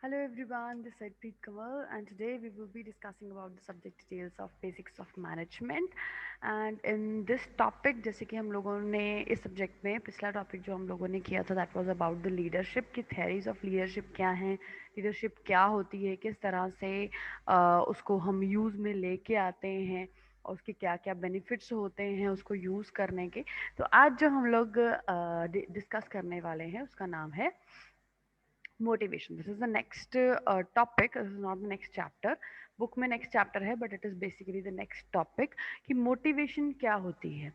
Hello everyone, this is Preet Kamal and today we will be discussing about the subject details of basics of management and in this topic जैसे कि हम लोगों ने इस subject में पिछला topic जो हम लोगों ने किया था that was about the leadership की थेरीज ऑफ लीडरशिप क्या हैं, लीडरशिप क्या होती है, किस तरह से उसको हम यूज़ में लेके आते हैं और उसके क्या क्या बेनिफिट्स होते हैं उसको यूज़ करने के। तो आज जो हम लोग डिस्कस करने वाले हैं उसका नाम है motivation. This is the next topic, this is not the next chapter. Book में नेक्स्ट चैप्टर है but it is basically the next topic कि मोटिवेशन क्या होती है।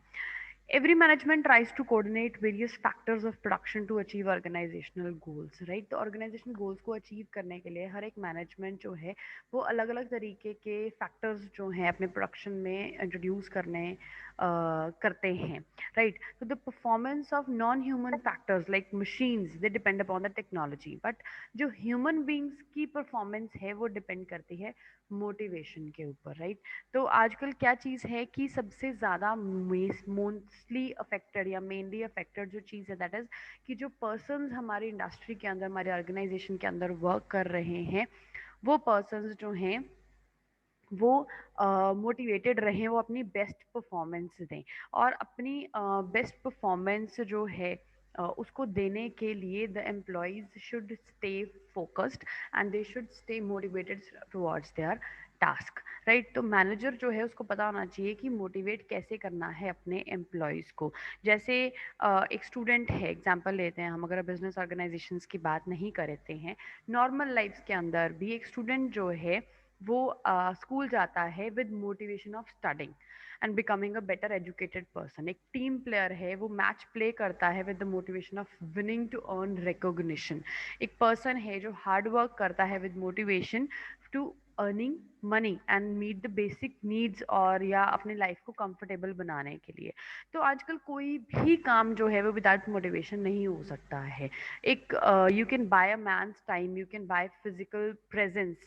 Every management tries to coordinate various factors of production to achieve organizational goals, right? तो organizational goals को achieve करने के लिए हर एक मैनेजमेंट जो है वो अलग अलग तरीके के फैक्टर्स जो हैं अपने प्रोडक्शन में इंट्रोड्यूस करते हैं, राइट? तो the performance of non human factors like machines they depend upon the technology, but जो ह्यूमन बींग्स की परफॉर्मेंस है वो डिपेंड करती है मोटिवेशन के ऊपर, राइट? तो आजकल क्या चीज़ है कि सबसे ज़्यादा मोस्टली अफेक्टेड या मेनली अफेक्टेड जो चीज़ है दैट इज़ कि जो पर्सन्स हमारी इंडस्ट्री के अंदर हमारे ऑर्गेनाइजेशन के अंदर वर्क कर रहे हैं वो पर्सन्स जो हैं वो मोटिवेटेड रहें, वो अपनी बेस्ट परफॉर्मेंस दें और अपनी बेस्ट परफॉर्मेंस जो है उसको देने के लिए the employees should stay focused and they should stay motivated towards their task, right? तो मैनेजर जो है उसको पता होना चाहिए कि मोटिवेट कैसे करना है अपने एम्प्लॉयज़ को। जैसे एक स्टूडेंट है, एग्जांपल लेते हैं हम, अगर बिजनेस ऑर्गेनाइजेशंस की बात नहीं करते हैं, नॉर्मल लाइफ के अंदर भी एक स्टूडेंट जो है वो स्कूल जाता है with motivation of studying and becoming a better educated person. एक टीम प्लेयर है, वो मैच प्ले करता है with the motivation of winning to earn recognition. एक पर्सन है जो हार्ड वर्क करता है with motivation to earning money and meet the basic needs और या अपने लाइफ को कंफर्टेबल बनाने के लिए। तो आजकल कोई भी काम जो है वो विदाउट मोटिवेशन नहीं हो सकता है। एक you can buy a man's time, you can buy physical presence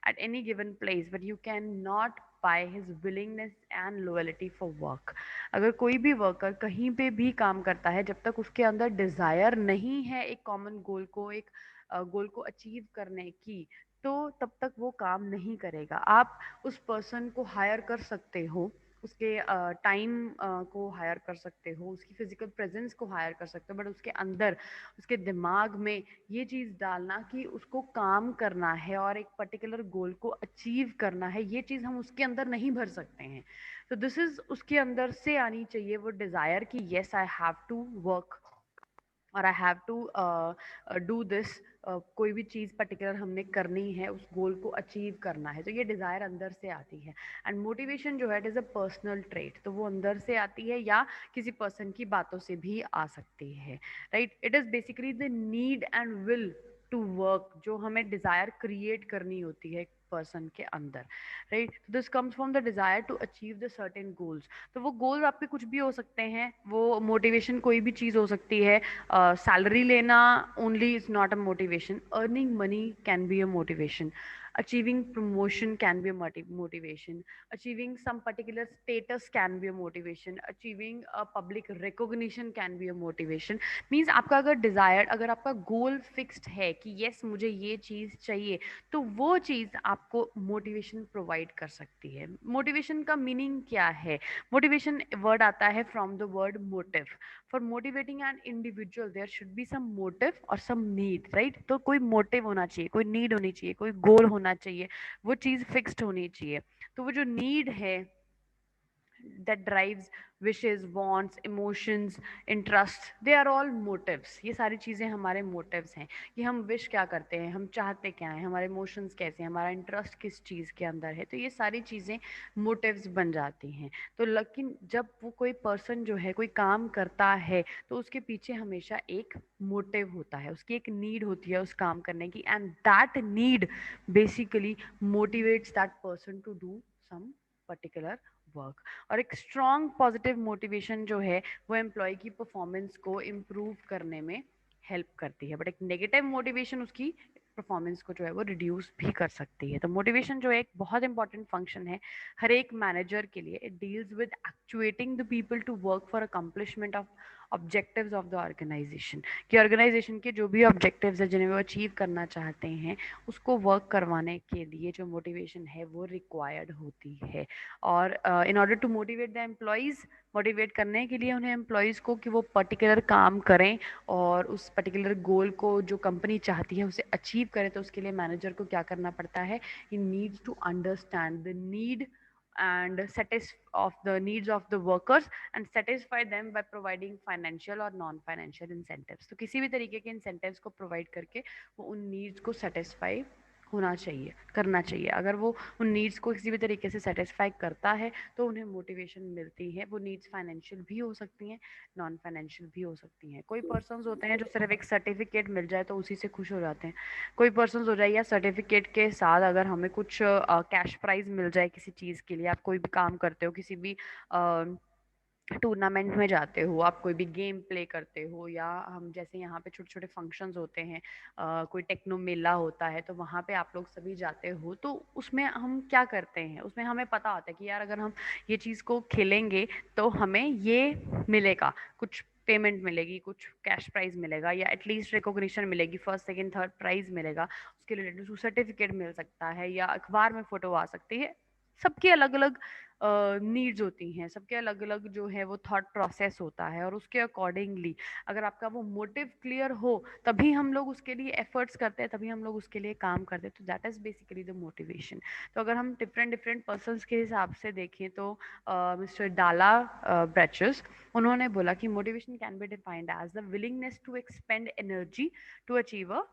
at any given place but you cannot buy his willingness and loyalty for work। अगर कोई भी वर्कर कहीं पे भी काम करता है जब तक उसके अंदर डिजायर नहीं है एक कॉमन गोल को, एक गोल को अचीव करने की, तो तब तक वो काम नहीं करेगा। आप उस पर्सन को हायर कर सकते हो, उसके टाइम को हायर कर सकते हो, उसकी फिजिकल प्रेजेंस को हायर कर सकते हो, बट उसके अंदर, उसके दिमाग में ये चीज़ डालना कि उसको काम करना है और एक पर्टिकुलर गोल को अचीव करना है, ये चीज़ हम उसके अंदर नहीं भर सकते हैं। तो दिस इज उसके अंदर से आनी चाहिए वो डिज़ायर कि yes I have to work और I have to do this. कोई भी चीज़ पर्टिकुलर हमने करनी है, उस गोल को अचीव करना है, तो ये डिज़ायर अंदर से आती है। एंड मोटिवेशन जो है it is a personal trait, तो वो अंदर से आती है या किसी पर्सन की बातों से भी आ सकती है, right? It is basically the need and will to work जो हमें डिज़ायर क्रिएट करनी होती है एक पर्सन के अंदर, right? This comes from the desire to achieve the certain goals. तो वो गोल्स आपके कुछ भी हो सकते हैं, वो मोटिवेशन कोई भी चीज़ हो सकती है। सैलरी लेना only is not a motivation, earning money can be a motivation, achieving promotion can be a motivation, achieving some particular status can be a motivation, achieving a public recognition can be a motivation। Means आपका अगर desire, अगर आपका गोल fixed है कि yes मुझे ये चीज़ चाहिए, तो वो चीज़ आपको मोटिवेशन प्रोवाइड कर सकती है। मोटिवेशन का मीनिंग क्या है? मोटिवेशन वर्ड आता है from the word motive. For motivating an individual there should be some motive और सम नीड, राइट? तो कोई मोटिव होना चाहिए, कोई नीड होनी चाहिए, कोई गोल होना चाहिए, वो चीज़ फिक्स्ड होनी चाहिए। तो वो जो नीड है that drives wishes, wants, emotions, interests, they are all motives। ये सारी चीज़ें हमारे motives हैं कि हम wish क्या करते हैं, हम चाहते क्या हैं, हमारे emotions कैसे हैं, हमारा interest किस चीज़ के अंदर है, तो ये सारी चीज़ें motives बन जाती हैं। तो लेकिन जब वो कोई person जो है कोई काम करता है तो उसके पीछे हमेशा एक मोटिव होता है, उसकी एक नीड होती है उस काम करने की, and that need basically motivates that person to do some particular work. और एक स्ट्रॉन्ग पॉजिटिव मोटिवेशन जो है वो एम्प्लॉय की परफॉर्मेंस को इम्प्रूव करने में हेल्प करती है, बट एक नेगेटिव मोटिवेशन उसकी परफॉर्मेंस को जो है वो रिड्यूस भी कर सकती है। तो मोटिवेशन जो है एक बहुत इंपॉर्टेंट फंक्शन है हर एक मैनेजर के लिए। It deals with actuating the people to work for accomplishment objectives of the organization, कि ऑर्गेनाइजेशन के जो भी ऑब्जेक्टिव्स है जिन्हें वो अचीव करना चाहते हैं उसको वर्क करवाने के लिए जो मोटिवेशन है वो रिक्वायर्ड होती है। और in order to motivate the employees, motivate करने के लिए उन्हें एम्प्लॉयज़ को कि वो पर्टिकुलर काम करें और उस पर्टिकुलर गोल को जो कंपनी चाहती है उसे अचीव करें, तो उसके लिए मैनेजर को क्या करना पड़ता है, he needs to understand the need and of the needs of the workers and satisfy them by providing financial और non financial incentives। तो किसी भी तरीके के incentives को provide करके वो उन needs को satisfy होना चाहिए, करना चाहिए। अगर वो उन नीड्स को किसी भी तरीके से सेटिस्फाई करता है तो उन्हें मोटिवेशन मिलती है। वो नीड्स फाइनेंशियल भी हो सकती हैं, नॉन फाइनेंशियल भी हो सकती हैं। कोई पर्सन्स होते हैं जो सिर्फ एक सर्टिफिकेट मिल जाए तो उसी से खुश हो जाते हैं। कोई पर्सन्स हो जाए या सर्टिफिकेट के साथ अगर हमें कुछ कैश प्राइज मिल जाए किसी चीज़ के लिए, आप कोई भी काम करते हो, किसी भी टूर्नामेंट में जाते हो, आप कोई भी गेम प्ले करते हो, या हम जैसे यहाँ पे छोटे छोटे फंक्शंस होते हैं, कोई टेक्नो मेला होता है तो वहाँ पे आप लोग सभी जाते हो, तो उसमें हम क्या करते हैं, उसमें हमें पता होता है कि यार अगर हम ये चीज़ को खेलेंगे तो हमें ये मिलेगा, कुछ पेमेंट मिलेगी, कुछ कैश प्राइज मिलेगा, या एटलीस्ट रिकॉग्निशन मिलेगी, फर्स्ट सेकंड थर्ड प्राइज मिलेगा, उसके रिलेटेड सर्टिफिकेट मिल सकता है या अखबार में फोटो आ सकती है। सबकी अलग अलग नीड्स होती हैं, सबके अलग अलग जो है वो थॉट प्रोसेस होता है, और उसके अकॉर्डिंगली अगर आपका वो मोटिव क्लियर हो तभी हम लोग उसके लिए एफर्ट्स करते हैं, तभी हम लोग उसके लिए काम करते हैं। तो that is basically the motivation. तो अगर हम डिफरेंट डिफरेंट पर्सनस के हिसाब से देखें तो मिस्टर डाला ब्रैचेस, उन्होंने बोला कि motivation can be defined as the willingness to expend energy to achieve a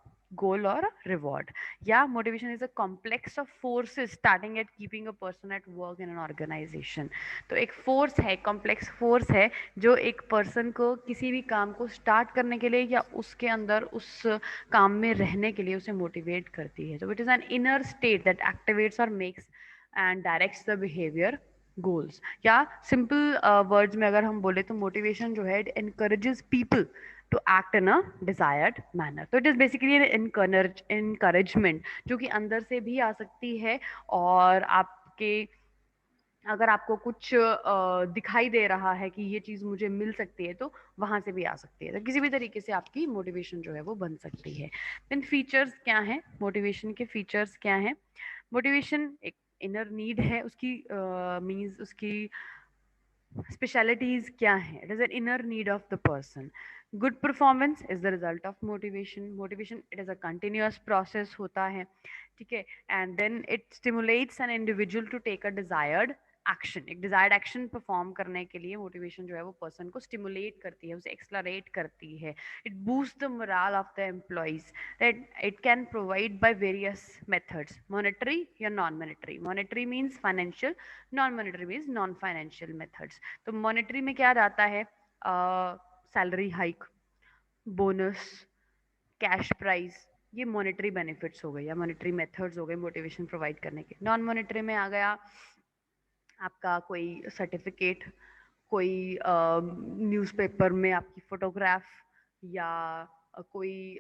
goal or a reward. Yeah, motivation is a complex of forces starting at keeping a person at work in an organization। तो एक force है, complex force है जो एक person को किसी भी काम को स्टार्ट करने के लिए या उसके अंदर उस काम में रहने के लिए उसे मोटिवेट करती है। तो it is an inner state that activates और makes and directs the behaviour goals. या सिंपल वर्ड्स में अगर हम बोले तो मोटिवेशन जो है it encourages people to act in a desired manner. तो इट इज़ बेसिकली इनकरेजमेंट जो कि अंदर से भी आ सकती है, और आपके अगर आपको कुछ दिखाई दे रहा है कि ये चीज़ मुझे मिल सकती है तो वहाँ से भी आ सकती है। तो किसी भी तरीके से आपकी मोटिवेशन जो है वो बन सकती है। देन फीचर्स क्या हैं, मोटिवेशन के फीचर्स क्या हैं? मोटिवेशन एक इनर नीड है, उसकी मीन्स उसकी स्पेशलिटीज क्या है? It is an inner need of the person. Good performance is the result of motivation. Motivation it is a continuous process होता है, ठीक है। And then it stimulates an individual to take a desired action. एक desired action perform करने के लिए motivation जो है वो पर्सन को स्टिमुलेट करती है, उसे एक्सलरेट करती है। It boost the moral of the employees, that it can provide by various methods, monetary या non monetary. Monetary means financial, non monetary means non financial methods. तो मॉनेटरी में क्या जाता है? Salary hike, bonus, cash prize, ये monetary benefits हो गए या मॉनेटरी मेथड्स हो गए मोटिवेशन प्रोवाइड करने के। नॉन मॉनेटरी में आ गया आपका कोई सर्टिफिकेट, कोई न्यूज़पेपर में आपकी फोटोग्राफ, या कोई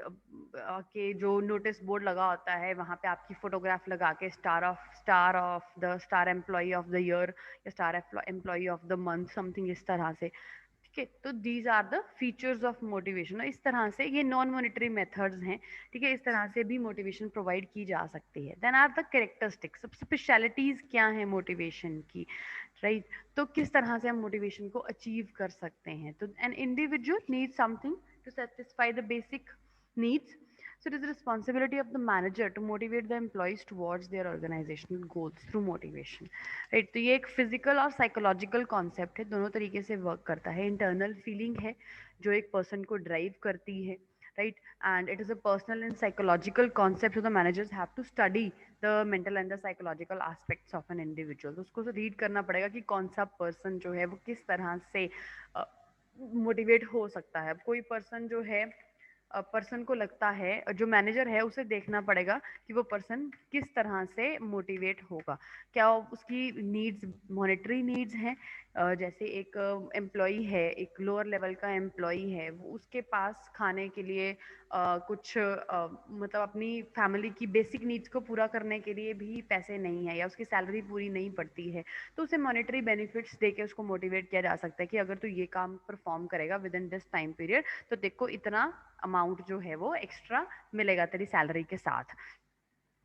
के जो नोटिस बोर्ड लगा होता है वहाँ पे आपकी फोटोग्राफ लगा के star employee of the year या star employee of the month, something इस तरह से, ठीक है। तो these are the features of motivation. इस तरह से ये नॉन मॉनेटरी मेथड्स हैं, ठीक है। इस तरह से भी मोटिवेशन प्रोवाइड की जा सकती है। देन आर द कैरेक्टरिस्टिक्स, सब स्पेशलिटीज क्या है मोटिवेशन की, राइट? तो किस तरह से हम मोटिवेशन को अचीव कर सकते हैं? तो an individual need something to satisfy the basic needs, so it is the responsibility of the manager to motivate the employees towards their organizational goals through motivation, right? तो ये एक फिजिकल और psychological concept है, दोनों तरीके से work करता है। इंटरनल फीलिंग है जो एक पर्सन को ड्राइव करती है, right? And it is a personal and psychological concept, so the managers have to study the mental and the psychological aspects of an individual। तो उसको रीड करना पड़ेगा कि कौन सा पर्सन जो है वो किस तरह से मोटिवेट हो सकता है। अब कोई पर्सन जो है पर्सन को लगता है, जो मैनेजर है उसे देखना पड़ेगा कि वो पर्सन किस तरह से मोटिवेट होगा। क्या उसकी नीड्स मॉनेटरी नीड्स हैं, जैसे एक एम्प्लॉई है, एक लोअर लेवल का एम्प्लॉई है, वो उसके पास खाने के लिए कुछ मतलब अपनी फैमिली की बेसिक नीड्स को पूरा करने के लिए भी पैसे नहीं है, या उसकी सैलरी पूरी नहीं पड़ती है, तो उसे मॉनेटरी बेनिफिट्स देके उसको मोटिवेट किया जा सकता है कि अगर तू ये काम परफॉर्म करेगा with in this time period तो देखो इतना अमाउंट जो है वो एक्स्ट्रा मिलेगा तेरी सैलरी के साथ।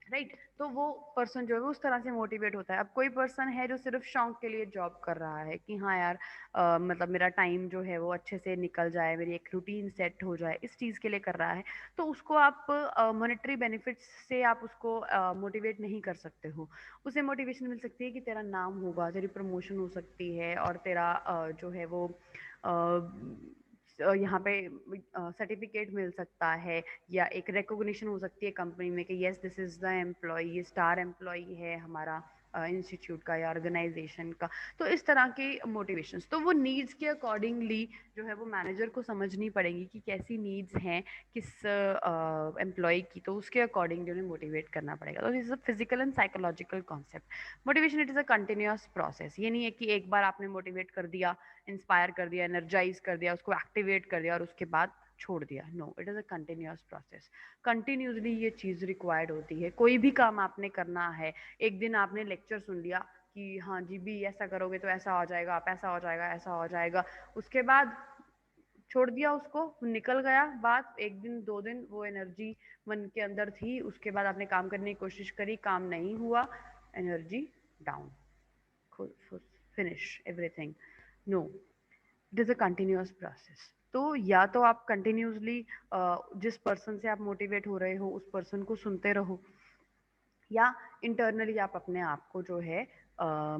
राइट, तो वो पर्सन जो है वो उस तरह से मोटिवेट होता है। अब कोई पर्सन है जो सिर्फ शौक के लिए जॉब कर रहा है कि हाँ यार मतलब मेरा टाइम जो है वो अच्छे से निकल जाए, मेरी एक रूटीन सेट हो जाए, इस चीज़ के लिए कर रहा है, तो उसको आप मॉनेटरी बेनिफिट्स से आप उसको मोटिवेट नहीं कर सकते हो। उसे मोटिवेशन मिल सकती है कि तेरा नाम होगा, तेरी प्रमोशन हो सकती है, और तेरा जो है वो यहाँ पे सर्टिफिकेट मिल सकता है, या एक रिकॉग्निशन हो सकती है कंपनी में कि yes this is the employee, ये स्टार एम्प्लॉय है हमारा इंस्टीट्यूट का या ऑर्गेनाइजेशन का। तो इस तरह के मोटिवेशंस तो वो नीड्स के अकॉर्डिंगली जो है वो मैनेजर को समझनी पड़ेगी कि कैसी नीड्स हैं किस एम्प्लॉय की, तो उसके अकॉर्डिंग उन्हें मोटिवेट करना पड़ेगा। तो this is a physical and psychological concept. Motivation it is a continuous process. ये नहीं है कि एक बार आपने मोटिवेट कर दिया, इंस्पायर कर दिया, एनर्जाइज कर दिया, उसको एक्टिवेट कर दिया और उसके बाद छोड़ दिया। No, it is a continuous process. Continuously ये चीज़ रिक्वायर्ड होती है। कोई भी काम आपने करना है, एक दिन आपने लेक्चर सुन लिया कि हाँ जी भी ऐसा करोगे तो ऐसा हो जाएगा, आप ऐसा हो जाएगा, ऐसा हो जाएगा, उसके बाद छोड़ दिया उसको, निकल गया बात, एक दिन दो दिन वो एनर्जी मन के अंदर थी, उसके बाद आपने काम करने की कोशिश करी, काम नहीं हुआ, energy down, finish everything. No, it is a continuous process. तो या तो आप कंटिन्यूसली जिस पर्सन से आप मोटिवेट हो रहे हो उस पर्सन को सुनते रहो, या इंटरनली आप अपने आप को जो है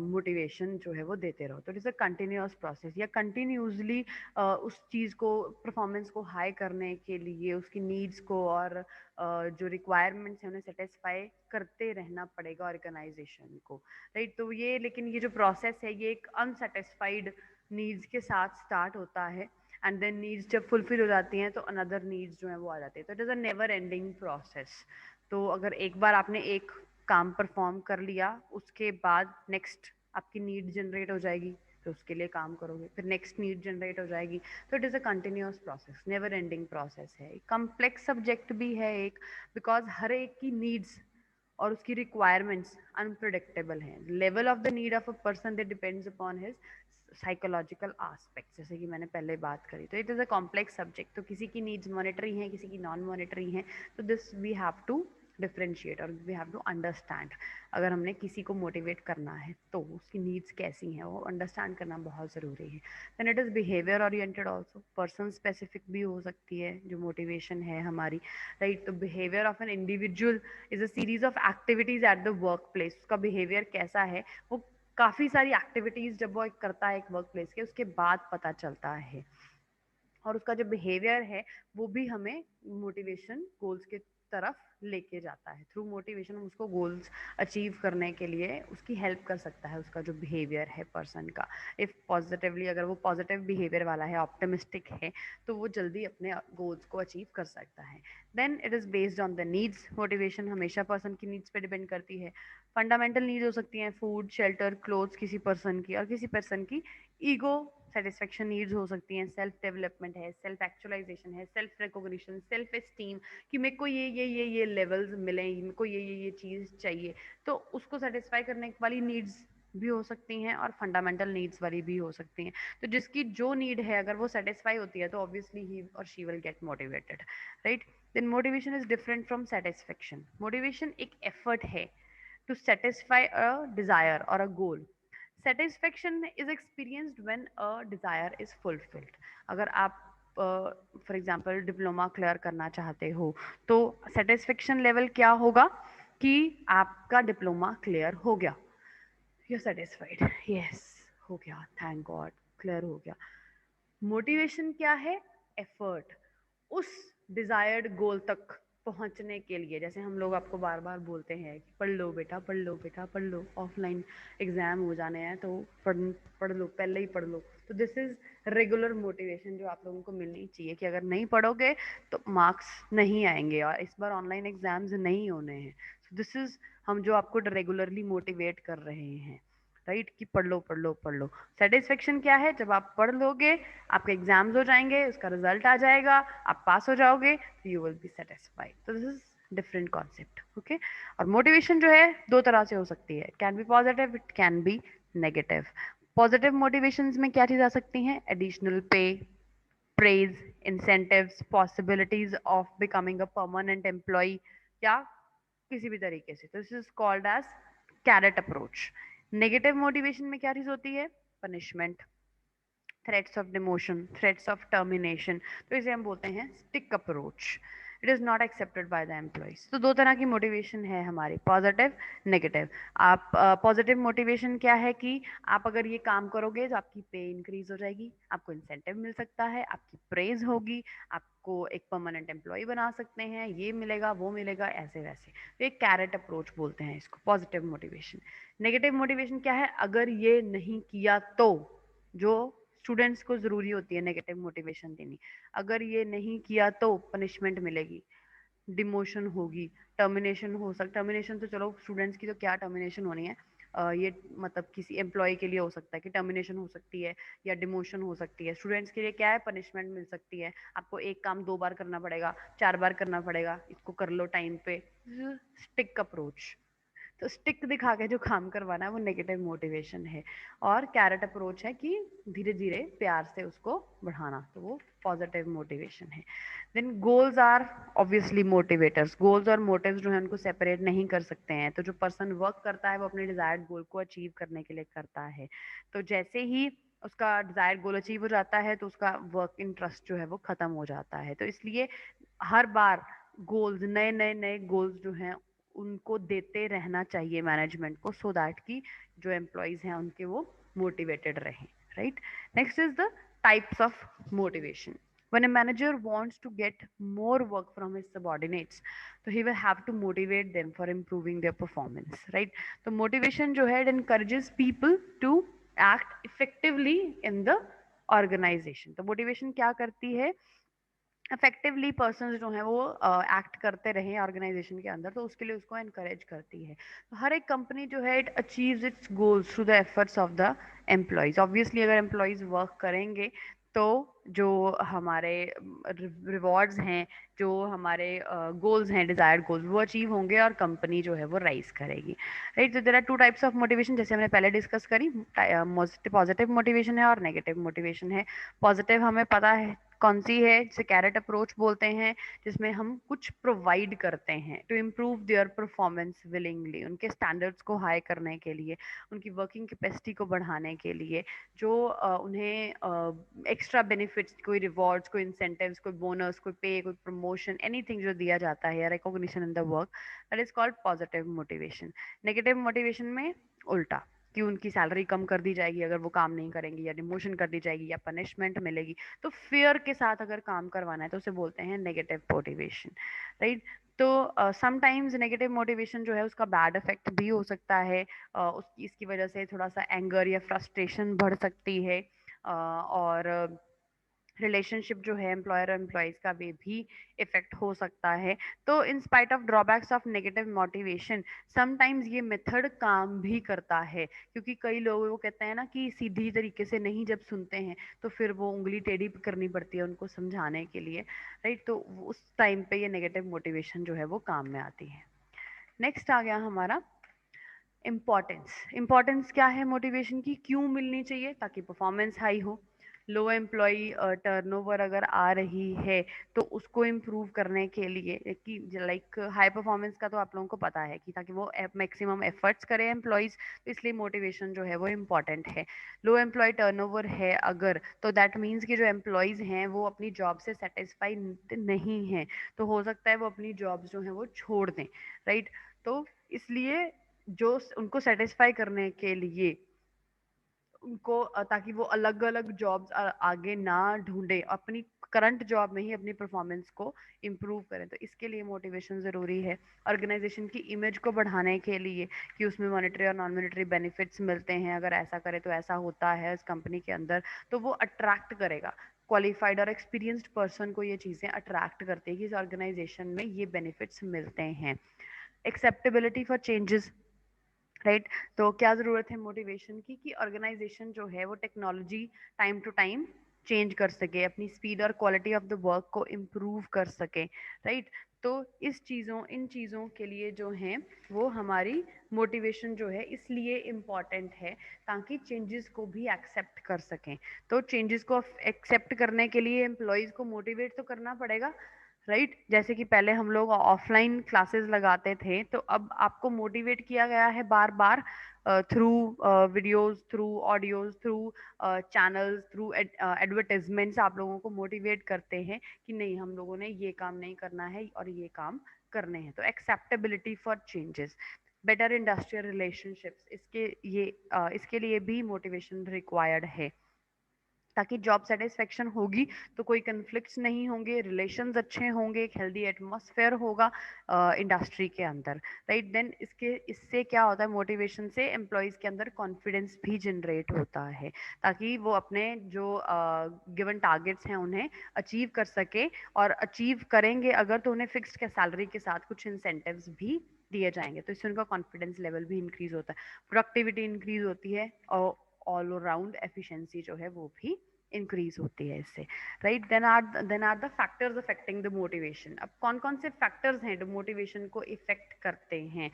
मोटिवेशन जो है वो देते रहो। तो it is a continuous process. या कंटिन्यूसली उस चीज़ को, परफॉर्मेंस को हाई करने के लिए उसकी नीड्स को और जो रिक्वायरमेंट्स हैं उन्हें सेटिस्फाई करते रहना पड़ेगा ऑर्गेनाइजेशन को। राइट, तो ये लेकिन ये जो प्रोसेस है ये एक अनसेटिस्फाइड नीड्स के साथ स्टार्ट होता है, एंड देन नीड्स जब फुलफिल हो जाती हैं तो अनदर नीड्स जो है वो आ जाती है। तो it is a never ending process. तो अगर एक बार आपने एक काम परफॉर्म कर लिया, उसके बाद नेक्स्ट आपकी नीड जनरेट हो जाएगी, तो उसके लिए काम करोगे, फिर नेक्स्ट नीड जनरेट हो जाएगी। तो it is a continuous process, never ending process है। कम्प्लेक्स सब्जेक्ट भी है एक, बिकॉज हर एक की नीड्स और उसकी रिक्वायरमेंट्स अनप्रडिक्टेबल हैं। Level of the need of a person that depends upon his psychological aspect, जैसे कि मैंने पहले बात करी। तो it is a complex subject. तो किसी की नीड्स मॉनिटरी हैं, किसी की नॉन मॉनिटरी हैं, तो this we have to differentiate और वी हैव टू अंडरस्टैंड। अगर हमने किसी को मोटिवेट करना है तो उसकी नीड्स कैसी हैं वो अंडरस्टैंड करना बहुत ज़रूरी है। Then it is behaviour oriented also, person specific भी हो सकती है जो मोटिवेशन है हमारी। राइट, तो behaviour of an individual is a series of activities at the work place. उसका बिहेवियर कैसा है वो काफ़ी सारी एक्टिविटीज जब वो एक करता है एक वर्क प्लेस के, उसके बाद पता चलता है। और उसका जो बिहेवियर है वो भी हमें मोटिवेशन गोल्स के तरफ लेके जाता है। थ्रू मोटिवेशन हम उसको गोल्स अचीव करने के लिए उसकी हेल्प कर सकता है, उसका जो बिहेवियर है पर्सन का। इफ़ पॉजिटिवली, अगर वो पॉजिटिव बिहेवियर वाला है, ऑप्टिमिस्टिक है, तो वो जल्दी अपने गोल्स को अचीव कर सकता है। Then it is based on the needs. Motivation हमेशा पर्सन की नीड्स पे डिपेंड करती है। फंडामेंटल नीड्स हो सकती हैं फूड, शेल्टर, क्लोथ्स किसी पर्सन की, और किसी पर्सन की ईगो सेटिस्फेक्शन नीड्स हो सकती हैं, सेल्फ डेवलपमेंट है, सेल्फ एक्चुअलाइजेशन है, सेल्फ रिकॉग्निशन, सेल्फ एस्टीम, कि मेरे को ये लेवल्स मिलें, मेरे को ये चीज़ चाहिए, तो उसको सेटिस्फाई करने वाली नीड्स भी हो सकती हैं और फंडामेंटल नीड्स वाली भी हो सकती हैं। तो जिसकी जो नीड है अगर वो सेटिस्फाई होती है तो ऑब्वियसली ही और she will get motivated. Right, then motivation is different from satisfaction. Motivation एक एफर्ट है to satisfy a desire or a goal. Satisfaction is experienced when a desire is fulfilled. अगर आप फॉर एग्जांपल डिप्लोमा क्लियर करना चाहते हो तो satisfaction level क्या होगा कि आपका डिप्लोमा क्लियर हो गया, यू सेटिस्फाइड, यस हो गया, थैंक गॉड क्लियर हो गया। मोटिवेशन क्या है? एफर्ट, उस डिजायर्ड गोल तक पहुंचने के लिए। जैसे हम लोग आपको बार बार बोलते हैं कि पढ़ लो बेटा, पढ़ लो बेटा, पढ़ लो, ऑफलाइन एग्जाम हो जाने हैं तो पढ़ पढ़ लो, पहले ही पढ़ लो। तो दिस इज रेगुलर मोटिवेशन जो आप लोगों को मिलनी चाहिए कि अगर नहीं पढ़ोगे तो मार्क्स नहीं आएंगे और इस बार ऑनलाइन एग्जाम्स नहीं होने हैं। सो दिस इज हम जो आपको रेगुलरली मोटिवेट कर रहे हैं, राइट, कि पढ़ लो पढ़ लो पढ़ लो। सेटिस्फेक्शन क्या है? जब आप पढ़ लोगे, आपके एग्जाम्स हो जाएंगे, उसका रिजल्ट आ जाएगा, आप पास हो जाओगे, यू विल बी सेटिस्फाइड। तो this is different concept, okay. और मोटिवेशन जो है दो तरह से हो सकती है, can be positive, it can be negative. Positive motivations में क्या चीज आ सकती हैं? एडिशनल पे, praise, incentives, possibilities of becoming a permanent employee, या किसी भी तरीके से। तो this is called as carrot approach. Negative motivation में क्या चीज होती है? Punishment, threats of demotion, threats of termination. तो इसे हम बोलते हैं stick approach. It is not accepted by the employees. तो दो तरह की मोटिवेशन है हमारी, पॉजिटिव, नेगेटिव। आप पॉजिटिव मोटिवेशन क्या है कि आप अगर ये काम करोगे तो आपकी पे इंक्रीज हो जाएगी, आपको इंसेंटिव मिल सकता है, आपकी प्रेज होगी, आपको एक परमानेंट एम्प्लॉय बना सकते हैं, ये मिलेगा वो मिलेगा, ऐसे वैसे। तो एक कैरेट अप्रोच बोलते हैं इसको, पॉजिटिव मोटिवेशन। नेगेटिव मोटिवेशन क्या है? अगर ये नहीं किया तो, जो स्टूडेंट्स को जरूरी होती है नेगेटिव मोटिवेशन देनी, अगर ये नहीं किया तो पनिशमेंट मिलेगी, डिमोशन होगी, टर्मिनेशन हो सकता। टर्मिनेशन तो चलो स्टूडेंट्स की तो क्या टर्मिनेशन होनी है, ये मतलब किसी एम्प्लॉय के लिए हो सकता है कि टर्मिनेशन हो सकती है या डिमोशन हो सकती है। स्टूडेंट्स के लिए क्या है? पनिशमेंट मिल सकती है, आपको एक काम 2 बार करना पड़ेगा, 4 बार करना पड़ेगा, इसको कर लो टाइम पे। Stick approach. तो स्टिक दिखा के जो काम करवाना है वो नेगेटिव मोटिवेशन है, और कैरेट अप्रोच है कि धीरे धीरे प्यार से उसको बढ़ाना, तो वो पॉजिटिव मोटिवेशन है। Then goals are obviously motivators. Goals और मोटिव्स जो है उनको सेपरेट नहीं कर सकते हैं। तो जो पर्सन वर्क करता है वो अपने डिजायर्ड गोल को अचीव करने के लिए करता है। तो जैसे ही उसका डिजायर्ड गोल अचीव हो जाता है तो उसका वर्क इंटरेस्ट जो है वो खत्म हो जाता है। तो इसलिए हर बार गोल्स, नए नए नए गोल्स जो हैं उनको देते रहना चाहिए मैनेजमेंट को, सो दैट कि जो एम्प्लॉयज हैं उनके वो मोटिवेटेड रहें, right. Next is the types of motivation. when a manager wants to get more work from his subordinates, so he will have to motivate them for improving their performance, right? तो motivation जो है it encourages people to act effectively in the organization। तो motivation क्या करती है? Effectively person जो है वो एक्ट करते रहे ऑर्गेनाइजेशन के अंदर, तो उसके लिए उसको एनकरेज करती है। तो हर एक कंपनी जो है it achieves it's goals through the efforts of the employees. Obviously अगर एम्प्लॉयज वर्क करेंगे तो जो हमारे रिवॉर्ड्स हैं, जो हमारे गोल्स हैं, डिजायर्ड गोल्स, वो अचीव होंगे और कंपनी जो है वो राइज करेगी, राइट। तो there are two types of motivation, जैसे हमने पहले डिस्कस करी। पॉजिटिव मोटिवेशन है और नेगेटिव मोटिवेशन है। पॉजिटिव हमें पता है कौन सी है, जिसे कैरेट अप्रोच बोलते हैं, जिसमें हम कुछ प्रोवाइड करते हैं to improve their performance willingly, उनके स्टैंडर्ड्स को हाई करने के लिए, उनकी वर्किंग कैपेसिटी को बढ़ाने के लिए, जो उन्हें एक्स्ट्रा बेनिफिट्स, कोई रिवॉर्ड्स, कोई इंसेंटिव्स, कोई बोनस, कोई पे, कोई प्रमोशन, एनीथिंग जो दिया जाता है या recognition in the work, that is called positive motivation. Negative motivation में उल्टा, कि उनकी सैलरी कम कर दी जाएगी अगर वो काम नहीं करेंगी, या डिमोशन कर दी जाएगी, या पनिशमेंट मिलेगी। तो फेयर के साथ अगर काम करवाना है तो उसे बोलते हैं नेगेटिव मोटिवेशन, राइट। तो समटाइम्स नेगेटिव मोटिवेशन जो है उसका बैड इफेक्ट भी हो सकता है। उसकी इसकी वजह से थोड़ा सा एंगर या फ्रस्ट्रेशन बढ़ सकती है, और रिलेशनशिप जो है एम्प्लॉयर और एम्प्लॉयज का वे भी इफेक्ट हो सकता है। तो in spite of drawbacks of negative motivation, sometimes ये मेथड काम भी करता है, क्योंकि कई लोग वो कहते हैं ना कि सीधी तरीके से नहीं जब सुनते हैं तो फिर वो उंगली टेढ़ी करनी पड़ती है उनको समझाने के लिए, राइट। तो उस टाइम पे ये नेगेटिव मोटिवेशन जो है वो काम में आती है। नेक्स्ट आ गया हमारा इम्पॉर्टेंस। इम्पॉर्टेंस क्या है मोटिवेशन की, क्यों मिलनी चाहिए? ताकि परफॉर्मेंस हाई हो। लो एम्प्लॉय टर्नओवर अगर आ रही है तो उसको इम्प्रूव करने के लिए, कि लाइक हाई परफॉर्मेंस का तो आप लोगों को पता है कि ताकि वो मैक्सिमम एफर्ट्स करें एम्प्लॉयज, तो इसलिए मोटिवेशन जो है वो इम्पॉर्टेंट है। लो एम्प्लॉय टर्नओवर है अगर, तो दैट मीन्स कि जो एम्प्लॉयज हैं वो अपनी जॉब से सेटिस्फाई नहीं हैं, तो हो सकता है वो अपनी जॉब्स जो हैं वो छोड़ दें, राइट। तो इसलिए जो उनको सेटिस्फाई करने के लिए उनको ताकि वो अलग अलग जॉब्स आगे ना ढूंढे, अपनी करंट जॉब में ही अपनी परफॉर्मेंस को इम्प्रूव करें। तो इसके लिए मोटिवेशन ज़रूरी है। ऑर्गेनाइजेशन की इमेज को बढ़ाने के लिए कि उसमें मॉनेटरी और नॉन मॉनेटरी बेनिफिट्स मिलते हैं, अगर ऐसा करे तो ऐसा होता है इस कंपनी के अंदर, तो वो अट्रैक्ट करेगा। क्वालिफाइड और एक्सपीरियंस्ड पर्सन को ये चीज़ें अट्रैक्ट करती है कि इस ऑर्गेनाइजेशन में ये बेनिफिट्स मिलते हैं। Acceptability for changes, right. तो क्या ज़रूरत है मोटिवेशन की कि ऑर्गेनाइजेशन जो है वो technology time to time change कर सके, अपनी स्पीड और क्वालिटी ऑफ द वर्क को इम्प्रूव कर सके, राइट। तो इन चीज़ों के लिए जो है वो हमारी मोटिवेशन जो है इसलिए इम्पॉर्टेंट है ताकि चेंजेस को भी एक्सेप्ट कर सकें। तो चेंजेस को एक्सेप्ट करने के लिए एम्प्लॉयज़ को मोटिवेट तो करना पड़ेगा, राइट। जैसे कि पहले हम लोग ऑफलाइन क्लासेस लगाते थे, तो अब आपको मोटिवेट किया गया है बार बार through videos, through audios, through channels, through advertisements. आप लोगों को मोटिवेट करते हैं कि नहीं, हम लोगों ने ये काम नहीं करना है और ये काम करने हैं। तो acceptability for changes, better industrial relationships, इसके लिए भी मोटिवेशन रिक्वायर्ड है ताकि जॉब सेटिस्फेक्शन होगी तो कोई कन्फ्लिक्ट्स नहीं होंगे, रिलेशंस अच्छे होंगे, एक हेल्दी एटमॉस्फेयर होगा इंडस्ट्री के अंदर, राइट। देन इससे क्या होता है, मोटिवेशन से एम्प्लॉयज़ के अंदर कॉन्फिडेंस भी जनरेट होता है ताकि वो अपने जो गिवन टारगेट्स हैं उन्हें अचीव कर सके, और अचीव करेंगे अगर तो उन्हें फिक्स्ड के सैलरी के साथ कुछ इंसेंटिव्स भी दिए जाएंगे, तो इससे उनका कॉन्फिडेंस लेवल भी इंक्रीज होता है, प्रोडक्टिविटी इंक्रीज होती है, और ऑल अराउंड एफिशिएंसी जो है वो भी इंक्रीज होती है इससे, right. Then are the factors affecting the motivation. अब कौन कौन से फैक्टर्स हैं जो मोटिवेशन को इफेक्ट करते हैं?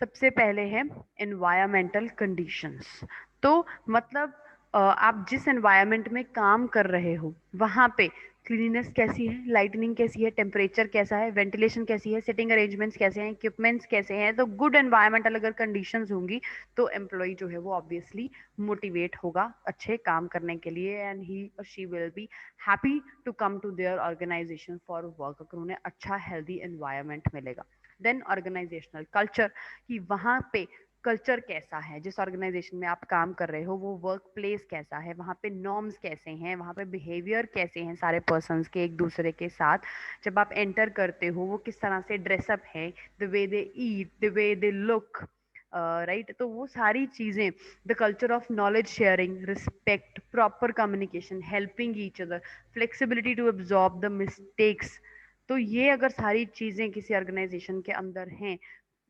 सबसे पहले है एनवायरमेंटल कंडीशंस। तो मतलब आप जिस एनवायरनमेंट में काम कर रहे हो वहाँ पे क्लीनिनेस कैसी है, लाइटनिंग कैसी है, टेम्परेचर कैसा है, वेंटिलेशन कैसी है, सिटिंग अरेंजमेंट्स कैसे हैं, इक्विपमेंट्स कैसे हैं। तो गुड एनवायरमेंटल अगर कंडीशंस होंगी तो एम्प्लॉय जो है वो ऑब्वियसली मोटिवेट होगा अच्छे काम करने के लिए, एंड ही और she will be happy to come to their organization for work, अगर उन्हें अच्छा हेल्दी एनवायरमेंट मिलेगा। देन ऑर्गेनाइजेशनल कल्चर, कि वहाँ पे कल्चर कैसा है, जिस ऑर्गेनाइजेशन में आप काम कर रहे हो वो वर्क प्लेस कैसा है, वहाँ पे नॉर्म्स कैसे हैं, वहाँ पे बिहेवियर कैसे हैं सारे पर्सन्स के एक दूसरे के साथ। जब आप एंटर करते हो वो किस तरह से ड्रेसअप है, the way they eat, the way they look, right. तो वो सारी चीज़ें, the culture of knowledge sharing, respect, proper communication, helping each other, flexibility to absorb the mistakes. तो ये अगर सारी चीज़ें किसी ऑर्गेनाइजेशन के अंदर हैं,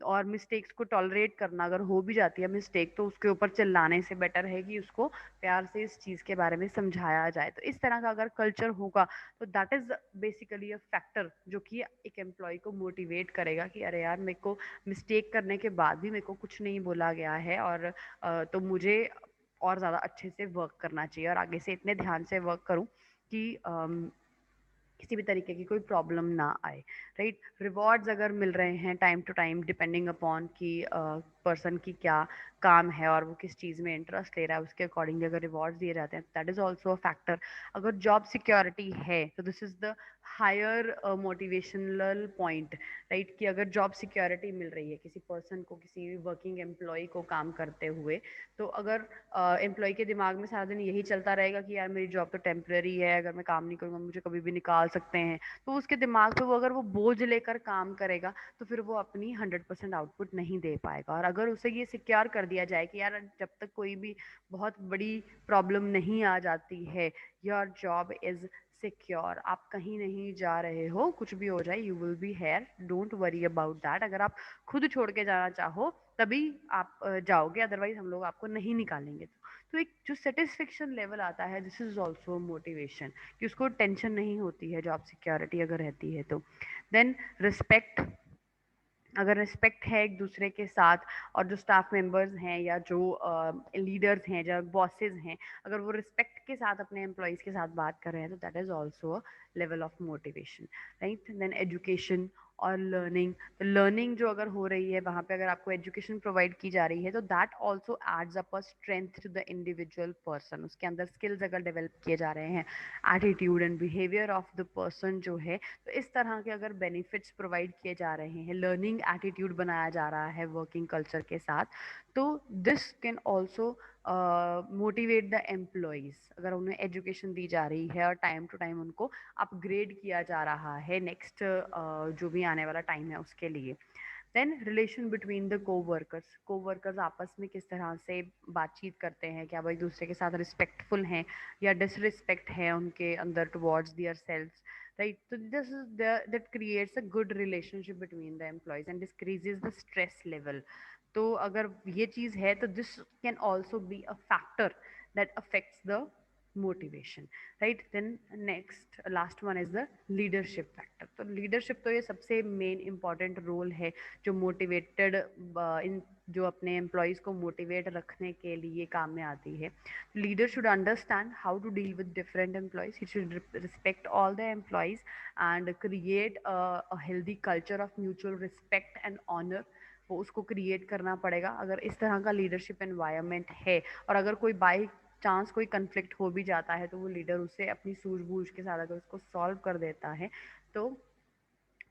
और मिस्टेक्स को टॉलरेट करना, अगर हो भी जाती है मिस्टेक तो उसके ऊपर चिल्लाने से बेटर है कि उसको प्यार से इस चीज़ के बारे में समझाया जाए। तो इस तरह का अगर कल्चर होगा तो that is basically a factor जो कि एक एम्प्लॉय को मोटिवेट करेगा कि अरे यार, मेरे को मिस्टेक करने के बाद भी मेरे को कुछ नहीं बोला गया है, और तो मुझे और ज़्यादा अच्छे से वर्क करना चाहिए और आगे से इतने ध्यान से वर्क करूँ कि किसी भी तरीके की कोई प्रॉब्लम ना आए, राइट। रिवॉर्ड्स अगर मिल रहे हैं time to time, depending upon कि पर्सन की क्या काम है और वो किस चीज़ में इंटरेस्ट ले रहा है, उसके अकॉर्डिंगली अगर रिवॉर्ड्स दिए जाते हैं, that is also a factor. अगर जॉब सिक्योरिटी है तो this is the higher motivational point, right. कि अगर जॉब सिक्योरिटी मिल रही है किसी पर्सन को, किसी वर्किंग एम्प्लॉय को काम करते हुए, तो अगर एम्प्लॉय के दिमाग में सारा दिन यही चलता रहेगा कि यार मेरी जॉब तो टेम्परेरी है, अगर मैं काम नहीं करूँगा मुझे कभी भी निकाल सकते हैं, तो उसके दिमाग पे वो अगर वो बोझ लेकर काम करेगा तो फिर वो अपनी 100% आउटपुट नहीं दे पाएगा। और अगर उसे ये सिक्योर कर दिया जाए कि यार जब तक कोई भी बहुत बड़ी प्रॉब्लम नहीं आ जाती है, योर जॉब इज़ सिक्योर, आप कहीं नहीं जा रहे हो, कुछ भी हो जाए you will be here, don't worry about that. अगर आप खुद छोड़ के जाना चाहो तभी आप जाओगे, अदरवाइज हम लोग आपको नहीं निकालेंगे। तो एक जो सेटिस्फेक्शन लेवल आता है, दिस इज ऑल्सो मोटिवेशन, कि उसको टेंशन नहीं होती है जॉब सिक्योरिटी अगर रहती है तो। देन रिस्पेक्ट, अगर रिस्पेक्ट है एक दूसरे के साथ, और जो स्टाफ मेंबर्स हैं या जो लीडर्स हैं, जो बॉसेस हैं, अगर वो रिस्पेक्ट के साथ अपने एम्प्लॉयज़ के साथ बात कर रहे हैं तो that is also a level of motivation, right. Then education और लर्निंग, तो लर्निंग जो अगर हो रही है वहाँ पे अगर आपको एजुकेशन प्रोवाइड की जा रही है तो that also adds up a strength to the individual person, उसके अंदर स्किल्स अगर डेवलप किए जा रहे हैं, attitude and behaviour of the person जो है, तो इस तरह के अगर बेनिफिट्स प्रोवाइड किए जा रहे हैं, लर्निंग एटीट्यूड बनाया जा रहा है वर्किंग कल्चर के साथ, तो this can also motivate the employees, अगर उन्हें एजुकेशन दी जा रही है और टाइम टू टाइम उनको अपग्रेड किया जा रहा है नेक्स्ट जो भी आने वाला टाइम है उसके लिए। Then relation between the coworkers आपस में किस तरह से बातचीत करते हैं, क्या वो एक दूसरे के साथ रिस्पेक्टफुल हैं या डिसरिस्पेक्ट है उनके अंदर टुवर्ड्स दियर सेल्व्स, राइट? तो this is that creates a good relationship between the employees and decreases the stress level. तो अगर ये चीज़ है तो this can also be a factor that affects the motivation, right? Then next last one is the leadership factor. तो leadership तो ये सबसे मेन इंपॉर्टेंट रोल है जो मोटिवेटेड इन जो अपने एम्प्लॉयज़ को मोटिवेट रखने के लिए काम में आती है। Leader should understand how to deal with different employees, he should respect all the employees and create a healthy culture of mutual respect and honour. वो उसको क्रिएट करना पड़ेगा। अगर इस तरह का लीडरशिप एनवायरनमेंट है और अगर कोई बाई चांस कोई कन्फ्लिक्ट हो भी जाता है तो वो लीडर उसे अपनी सूझबूझ के साथ अगर उसको सॉल्व कर देता है तो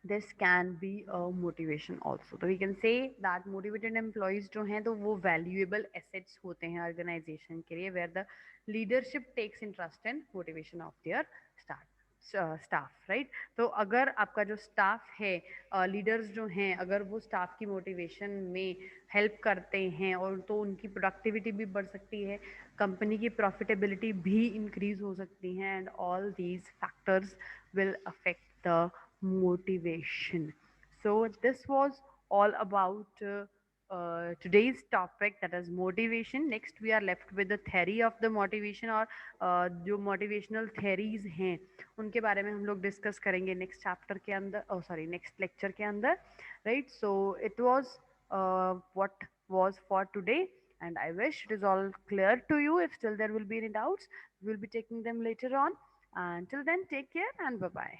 this can be a motivation also. तो we can say that motivated employees जो हैं तो वो वैल्यूएबल एसेट्स होते हैं ऑर्गेनाइजेशन के लिए, where the leadership takes interest in motivation of their staff, right? तो अगर आपका जो स्टाफ है, लीडर्स जो हैं, अगर वो स्टाफ की मोटिवेशन में हेल्प करते हैं और तो उनकी प्रोडक्टिविटी भी बढ़ सकती है, कंपनी की प्रॉफिटेबिलिटी भी इंक्रीज हो सकती है and all these factors will affect the motivation. So this was all about today's topic, that is motivation. Next we are left with the theory of the motivation, और जो motivational theories हैं उनके बारे में हम लोग डिस्कस करेंगे next chapter के अंदर, सॉरी नेक्स्ट लेक्चर के अंदर, right? So it was what was for today, and I wish it is all clear to you. If still there will be any doubts, we will be taking them later on. Until then, take care and bye bye.